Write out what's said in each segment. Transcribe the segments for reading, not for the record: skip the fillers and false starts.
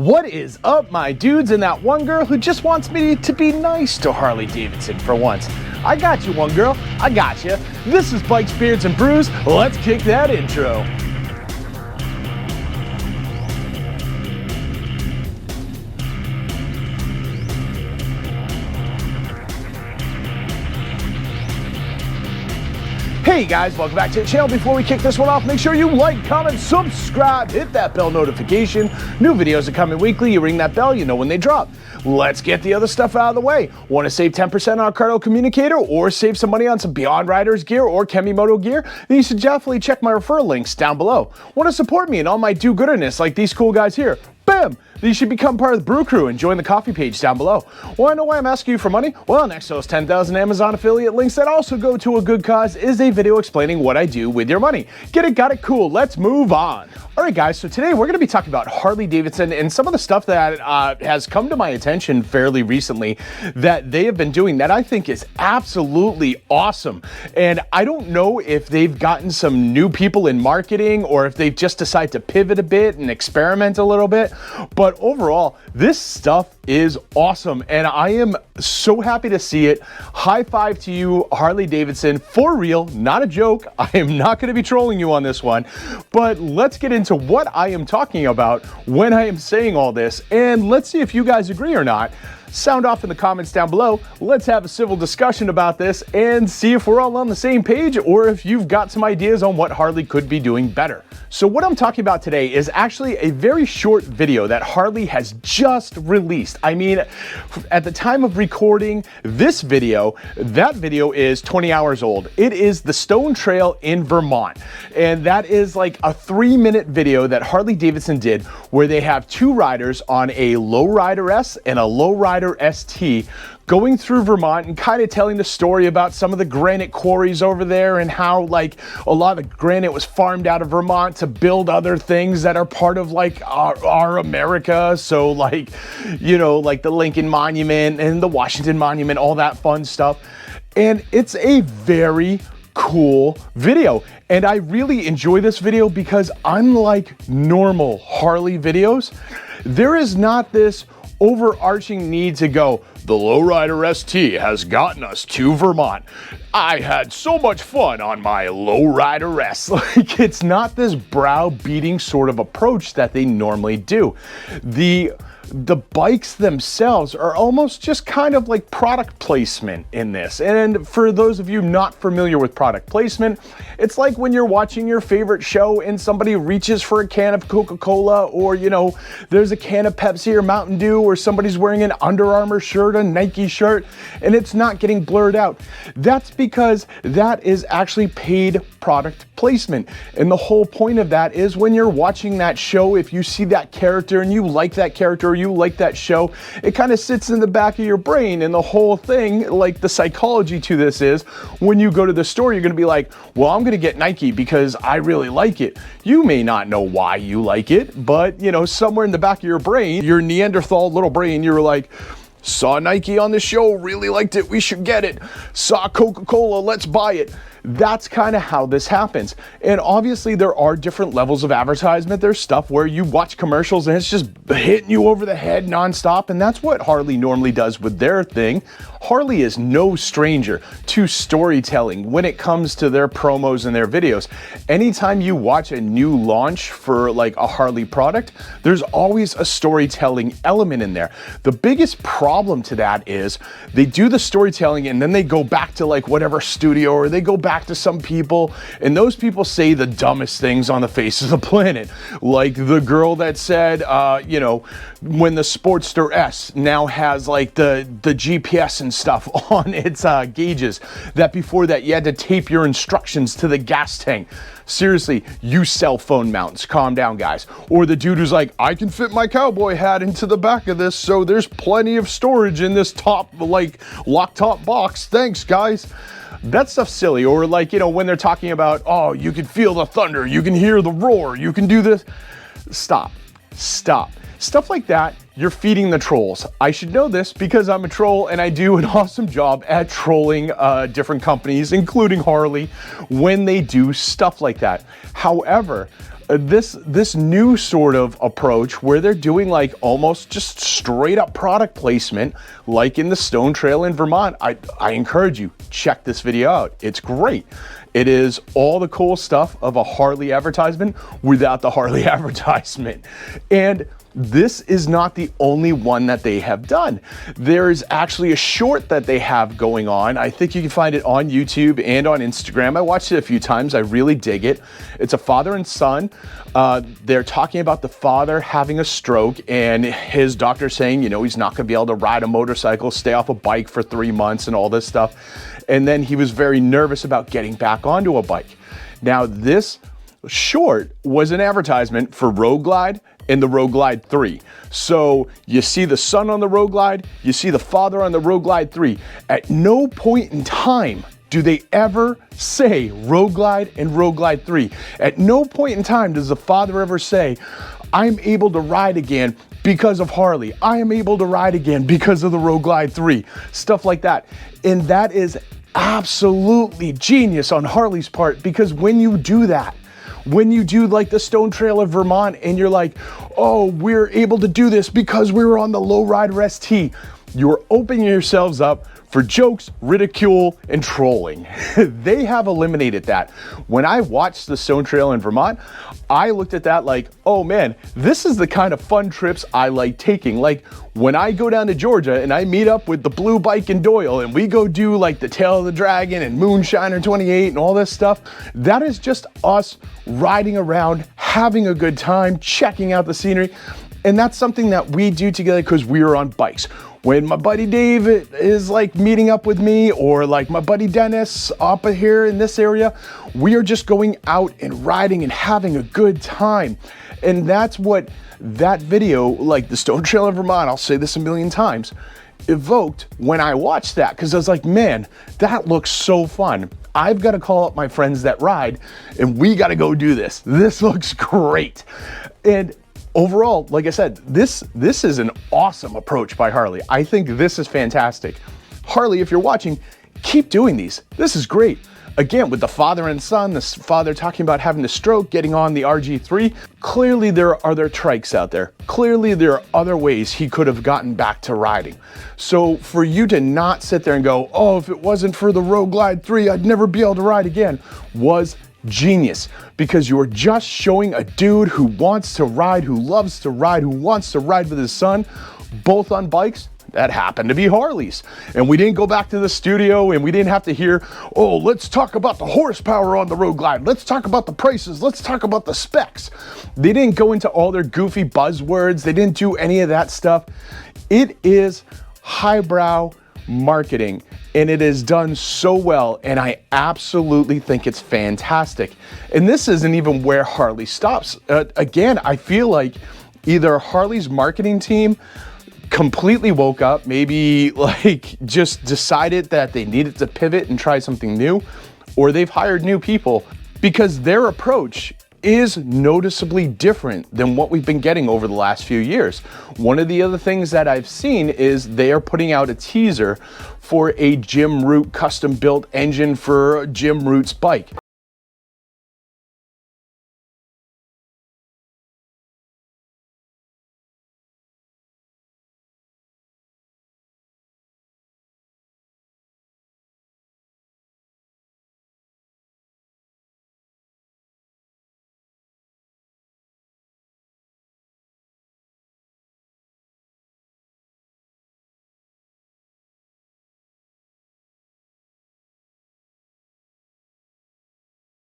What is up, my dudes, and that one girl who just wants me to be nice to Harley Davidson for once? I got you, one girl. I got you. This is Bikes, Beards, and Brews. Let's kick that intro. Hey guys, welcome back to the channel. Before we kick this one off, make sure you like, comment, subscribe, hit that bell notification. New videos are coming weekly. You ring that bell, you know when they drop. Let's get the other stuff out of the way. Want to save 10% on a Krew communicator or save some money on some Beyond Riders gear or Kemimoto gear? Then you should definitely check my referral links down below. Want to support me and all my do-gooderness like these cool guys here? Bam! You should become part of the Brew Crew and join the coffee page down below. Want to know why I'm asking you for money? Well, next to those 10,000 Amazon affiliate links that also go to a good cause is a video explaining what I do with your money. Get it? Got it? Cool. Let's move on. All right, guys, so today we're going to be talking about Harley Davidson and some of the stuff that has come to my attention fairly recently that they have been doing that I think is absolutely awesome. And I don't know if they've gotten some new people in marketing or if they've just decided to pivot a bit and experiment a little bit. But overall, this stuff is awesome, and I am so happy to see it. High five to you, Harley Davidson, for real, not a joke. I am not going to be trolling you on this one, but let's get into what I am talking about when I am saying all this, and let's see if you guys agree or not. Sound off in the comments down below. Let's have a civil discussion about this and see if we're all on the same page or if you've got some ideas on what Harley could be doing better. So what I'm talking about today is actually a very short video that Harley has just released. I mean, at the time of recording this video, that video is 20 hours old. It is the Stone Trail in Vermont. And that is like a 3-minute video that Harley Davidson did where they have two riders on a Lowrider S and a Lowrider ST going through Vermont and kind of telling the story about some of the granite quarries over there and how like a lot of granite was farmed out of Vermont to build other things that are part of like our America. So like, you know, like the Lincoln Monument and the Washington Monument, all that fun stuff. And it's a very cool video. And I really enjoy this video because unlike normal Harley videos, there is not this overarching need to go, the Lowrider ST has gotten us to Vermont. I had so much fun on my Lowrider S. Like, it's not this brow-beating sort of approach that they normally do. The bikes themselves are almost just kind of like product placement in this. And for those of you not familiar with product placement, it's like when you're watching your favorite show and somebody reaches for a can of Coca-Cola, or, you know, there's a can of Pepsi or Mountain Dew, or somebody's wearing an Under Armour shirt, a Nike shirt, and it's not getting blurred out. That's because that is actually paid product placement. And the whole point of that is when you're watching that show, if you see that character and you like that character, or you like that show, it kind of sits in the back of your brain. And the whole thing, like the psychology to this is when you go to the store, you're going to be like, well, I'm going to get Nike because I really like it. You may not know why you like it, but you know, somewhere in the back of your brain, your Neanderthal little brain, you're like, saw Nike on the show, really liked it, we should get it. Saw Coca-Cola, let's buy it. That's kind of how this happens. And obviously there are different levels of advertisement. There's stuff where you watch commercials and it's just hitting you over the head nonstop, and that's what Harley normally does with their thing. Harley is no stranger to storytelling when it comes to their promos and their videos. Anytime you watch a new launch for like a Harley product, there's always a storytelling element in there. The biggest problem to that is they do the storytelling and then they go back to like whatever studio, or they go back to some people, and those people say the dumbest things on the face of the planet. Like the girl that said, you know, when the Sportster S now has like the GPS and stuff on its gauges, that before that you had to tape your instructions to the gas tank. Seriously, use cell phone mounts. Calm down, guys. Or the dude who's like, I can fit my cowboy hat into the back of this, so there's plenty of storage in this top, like, lock top box. Thanks, guys. That stuff's silly. Or like, you know, when they're talking about, oh, you can feel the thunder, you can hear the roar, you can do this. Stop. Stuff like that, you're feeding the trolls. I should know this because I'm a troll and I do an awesome job at trolling different companies, including Harley, when they do stuff like that. However, this new sort of approach where they're doing like almost just straight up product placement, like in the Stone Trail in Vermont. I encourage you, check this video out. It's great. It is all the cool stuff of a Harley advertisement without the Harley advertisement. And this is not the only one that they have done. There is actually a short that they have going on. I think you can find it on YouTube and on Instagram. I watched it a few times. I really dig it. It's a father and son. They're talking about the father having a stroke and his doctor saying, you know, he's not going to be able to ride a motorcycle, stay off a bike for 3 months and all this stuff. And then he was very nervous about getting back onto a bike. Now, this short was an advertisement for Road Glide and the Road Glide 3. So you see the son on the Road Glide, you see the father on the Road Glide 3. At no point in time do they ever say Road Glide and Road Glide 3. At no point in time does the father ever say, I'm able to ride again because of Harley. I am able to ride again because of the Road Glide 3. Stuff like that. And that is absolutely genius on Harley's part, because when you do that, when you do like the Stone Trail of Vermont and you're like, oh, we're able to do this because we were on the Lowrider ST, you're opening yourselves up for jokes, ridicule, and trolling. They have eliminated that. When I watched the Stone Trail in Vermont, I looked at that like, oh man, this is the kind of fun trips I like taking. Like when I go down to Georgia and I meet up with the Blue Bike and Doyle and we go do like the Tail of the Dragon and Moonshiner 28 and all this stuff, that is just us riding around, having a good time, checking out the scenery. And that's something that we do together because we are on bikes. When my buddy Dave is like meeting up with me, or like my buddy Dennis up here in this area, we are just going out and riding and having a good time. And that's what that video, like the Stone Trail in Vermont, I'll say this a million times, evoked when I watched that, because I was like, man, that looks so fun. I've got to call up my friends that ride and we got to go do this. This looks great. And overall, like I said, this is an awesome approach by Harley. I think this is fantastic. Harley, if you're watching, keep doing these. This is great. Again, with the father and son, the father talking about having the stroke, getting on the RG3. Clearly there are other trikes out there. Clearly there are other ways he could have gotten back to riding. So for you to not sit there and go, oh, if it wasn't for the Road Glide 3, I'd never be able to ride again, was genius, because you're just showing a dude who wants to ride, who loves to ride, who wants to ride with his son, both on bikes that happen to be Harleys. And we didn't go back to the studio and we didn't have to hear, oh, let's talk about the horsepower on the Road Glide, let's talk about the prices, let's talk about the specs. They didn't go into all their goofy buzzwords. They didn't do any of that stuff. It is highbrow marketing, and it is done so well, and I absolutely think it's fantastic. And this isn't even where Harley stops. Again, I feel like either Harley's marketing team completely woke up, maybe like just decided that they needed to pivot and try something new, or they've hired new people, because their approach is noticeably different than what we've been getting over the last few years. One of the other things that I've seen is they are putting out a teaser for a Jim Root custom built engine for Jim Root's bike.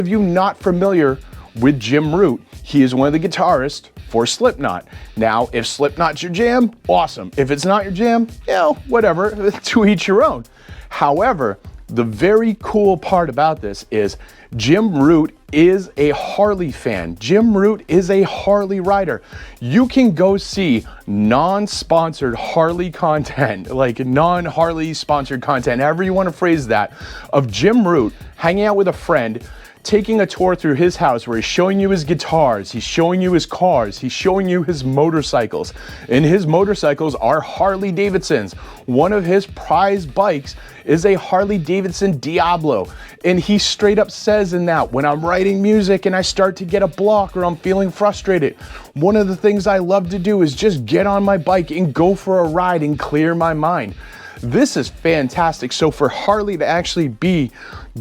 If you're not familiar with Jim Root, he is one of the guitarists for Slipknot. Now, if Slipknot's your jam, awesome. If it's not your jam, you know, whatever, to each your own. However, the very cool part about this is Jim Root is a Harley fan. Jim Root is a Harley rider. You can go see non-sponsored Harley content, like non-Harley sponsored content, however you want to phrase that, of Jim Root hanging out with a friend, taking a tour through his house where he's showing you his guitars, he's showing you his cars, he's showing you his motorcycles. And his motorcycles are Harley Davidsons. One of his prized bikes is a Harley Davidson Diablo. And he straight up says in that, when I'm writing music and I start to get a block or I'm feeling frustrated, one of the things I love to do is just get on my bike and go for a ride and clear my mind. This is fantastic. So for Harley to actually be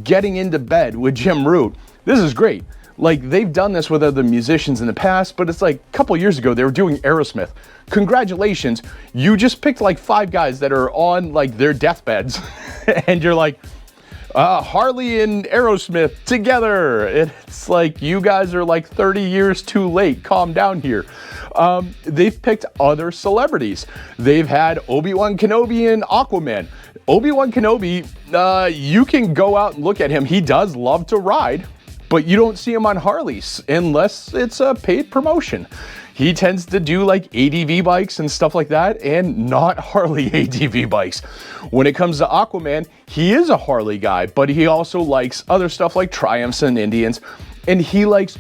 getting into bed with Jim Root, this is great. Like, they've done this with other musicians in the past, but it's like a couple years ago, they were doing Aerosmith. Congratulations, you just picked like 5 guys that are on like their deathbeds and you're like, Harley and Aerosmith together. It's like, you guys are like 30 years too late. Calm down here. They've picked other celebrities. They've had Obi-Wan Kenobi and Aquaman. Obi-Wan Kenobi, you can go out and look at him. He does love to ride, but you don't see him on Harleys unless it's a paid promotion. He tends to do like ADV bikes and stuff like that, and not Harley ADV bikes. When it comes to Aquaman, he is a Harley guy, but he also likes other stuff like Triumphs and Indians, and he likes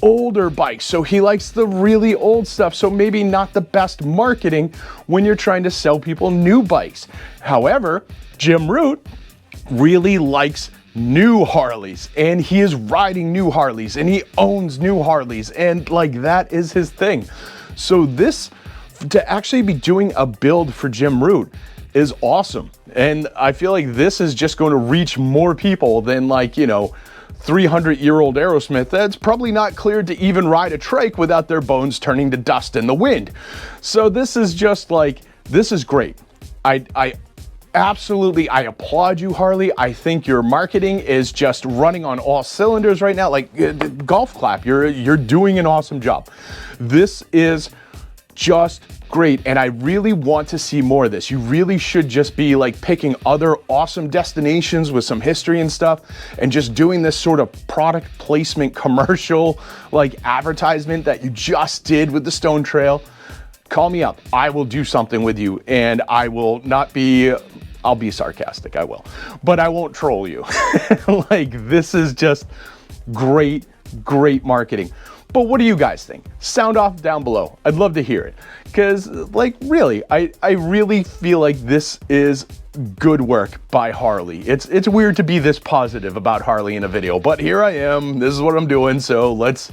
older bikes. So he likes the really old stuff. So maybe not the best marketing when you're trying to sell people new bikes. However, Jim Root really likes new Harleys, and he is riding new Harleys, and he owns new Harleys, and like, that is his thing. So this, to actually be doing a build for Jim Root is awesome. And I feel like this is just going to reach more people than, like, you know, 300-year-old Aerosmith that's probably not cleared to even ride a trike without their bones turning to dust in the wind. So this is just like, this is great. I absolutely, I applaud you, Harley. I think your marketing is just running on all cylinders right now. Like, golf clap, you're doing an awesome job. This is just great, and I really want to see more of this. You really should just be like picking other awesome destinations with some history and stuff, and just doing this sort of product placement commercial, like advertisement that you just did with the Stone Trail. Call me up. I will do something with you, and I will not be, I'll be sarcastic, I will, but I won't troll you. Like, this is just great, great marketing. But what do you guys think? Sound off down below. I'd love to hear it. Because, like, really, I really feel like this is good work by Harley. It's weird to be this positive about Harley in a video, but here I am. This is what I'm doing, so let's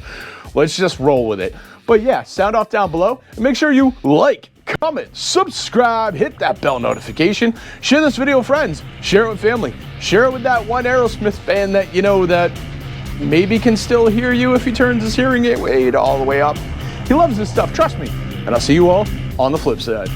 just roll with it. But yeah, sound off down below, and make sure you like, comment, subscribe, hit that bell notification, share this video with friends, share it with family, share it with that one Aerosmith fan that you know that maybe can still hear you if he turns his hearing aid all the way up. He loves this stuff, trust me. And I'll see you all on the flip side.